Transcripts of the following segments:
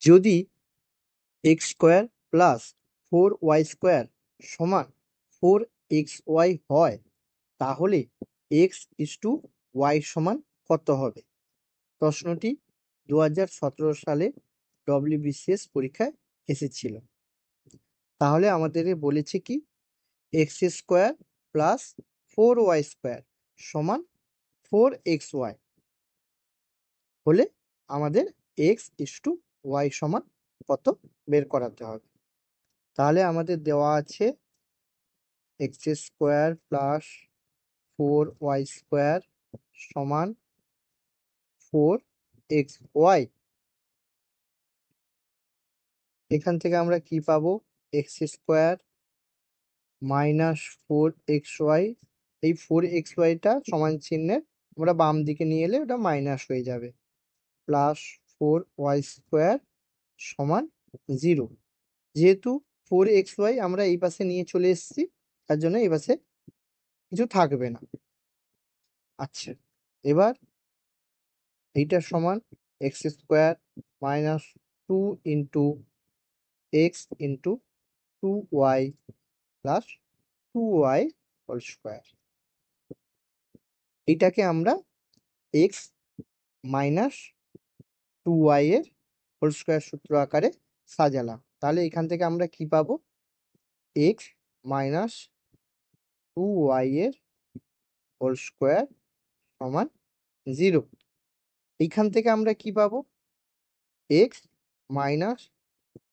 যদি x square plus 4y square সমান 4xy হয় তাহলে এক্স ইস টু ওয়াই সমান কত হবে? প্রশ্নটি 2017 সালে WBCS পরীক্ষায় এসেছিল। তাহলে আমাদের বলেছে কি x square plus 4y square সমান 4xy হলে আমাদের এক্স ইস টু ওয়াই সমান কত বের করাতে হবে। তাহলে আমাদের দেওয়া আছে x square plus 4y square সমান 4xy। এখান থেকে আমরা কি পাবো? এক্স স্কোয়ার মাইনাস 4xy, এই 4xyটা সমান চিহ্নের আমরা বাম দিকে নিয়ে এলে ওটা মাইনাস হয়ে যাবে, প্লাস 4y স্কোয়ার সমান 0। যেহেতু 4xy আমরা এই পাশে নিয়ে চলে এসেছি তার জন্য এই পাশে কিছু থাকবে না। আচ্ছা, এবার এইটার সমান X square minus 2 into X into 2y plus 2y whole square. এইটাকে আমরা এক্স মাইনাস 2y এর হোল স্কোয়ার সূত্র আকারে সাজালাম। তাহলে এখান থেকে আমরা কি পাবো? এক্স মাইনাস 2y এর হোল স্কোয়ার সমান 0। এইখান থেকে আমরা কি পাবো? এক্স মাইনাস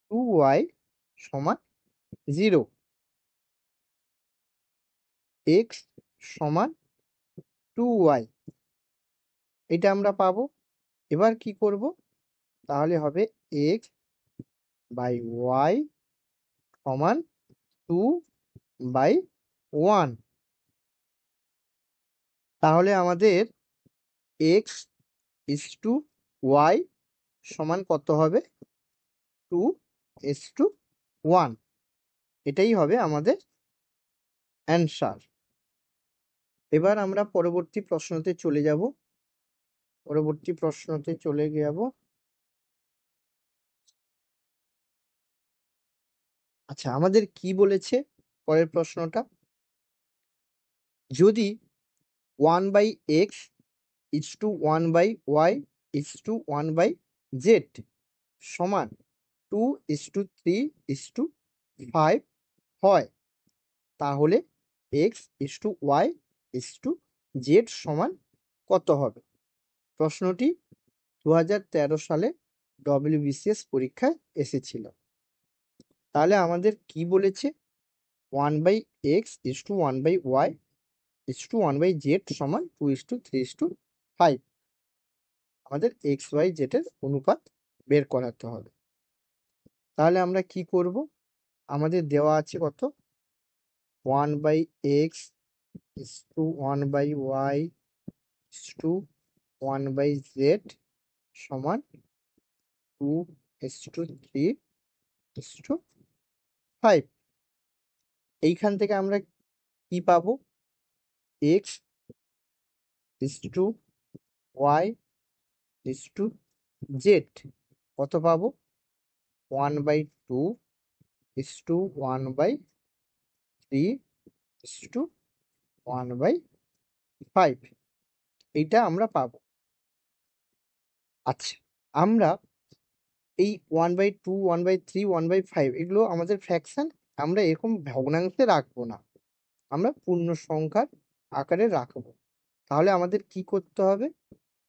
2y সমান 0। এক্স সমান 2y এটা আমরা পাবো। এবার কি করব? তাহলে হবে এক্স বাই ওয়াই সমান 2/1। তাহলে আমাদের এক্স ইস টু ওয়াই সমান কত হবে? 2:1। এটাই হবে আমাদের অ্যান্সার। এবার আমরা পরবর্তী প্রশ্নতে চলে যাব। আচ্ছা, আমাদের কি বলেছে পরের প্রশ্নটা? যদি 1/x is to 1/y is to 1/z সমান 2:3:5 হয় তাহলে x is to Y is to Z সমান কত হবে? প্রশ্নটি 2013 সালে WBCS পরীক্ষায় এসেছিল। তাহলে আমাদের কি বলেছে? 1/x is to 1/y is to 1/z সমান 2:3:5। আমাদের এক্স ওয়াই জেড এর অনুপাত বের করাতে হবে। তাহলে আমরা কি করব? আমাদের দেওয়া আছে কত? 1/x is to 1/y is to 1/z সমান 2:3:5। এইখান থেকে আমরা কি পাবো? X is to Y is to Z কত পাবো? 1/2 ইস টু 1/3 ইস টু 1/5 এইটা আমরা পাবো। আচ্ছা, আমরা এই 1/2 1/3 1/5 এগুলো আমাদের ফ্র্যাকশন, আমরা এরকম ভগ্নাংশে রাখবো না, আমরা পূর্ণ সংখ্যার আকারে রাখবো। তাহলে আমাদের কি করতে হবে?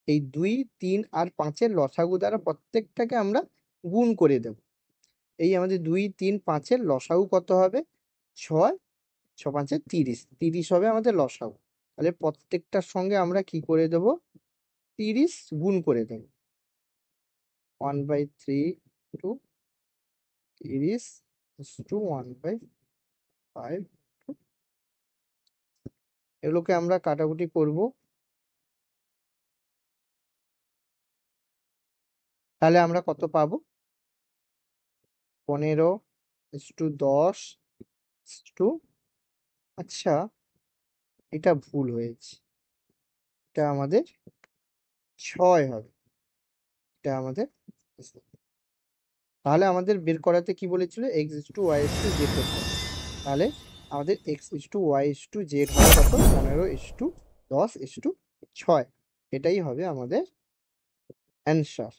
এই 2 3 আর 5-এর লসাগু দ্বারা প্রত্যেকটাকে আমরা গুণ করে দেব। এই আমাদের 2 3 5-এর লসাগু কত হবে? 6, 6 5 30, 30 হবে আমাদের লসাগু। তাহলে প্রত্যেকটার সঙ্গে আমরা কি করে দেব? 30 গুণ করে দেব। 1/3 টু 30 টু 1/5। এগুলোকে আমরা কাটাকুটি করব। তাহলে আমরা কত পাবো? 15:10 টু, আচ্ছা এটা ভুল হয়েছে, এটা আমাদের 6 হবে। এটা আমাদের তাহলে আমাদের বের করাতে কি বলেছিল, x is to Y is to Z করতে হবে। তাহলে আমাদের x is to Y is to Z হবে কত, 15 ইস টু 10 ইস টু 6। এটাই হবে আমাদের অ্যান্সার।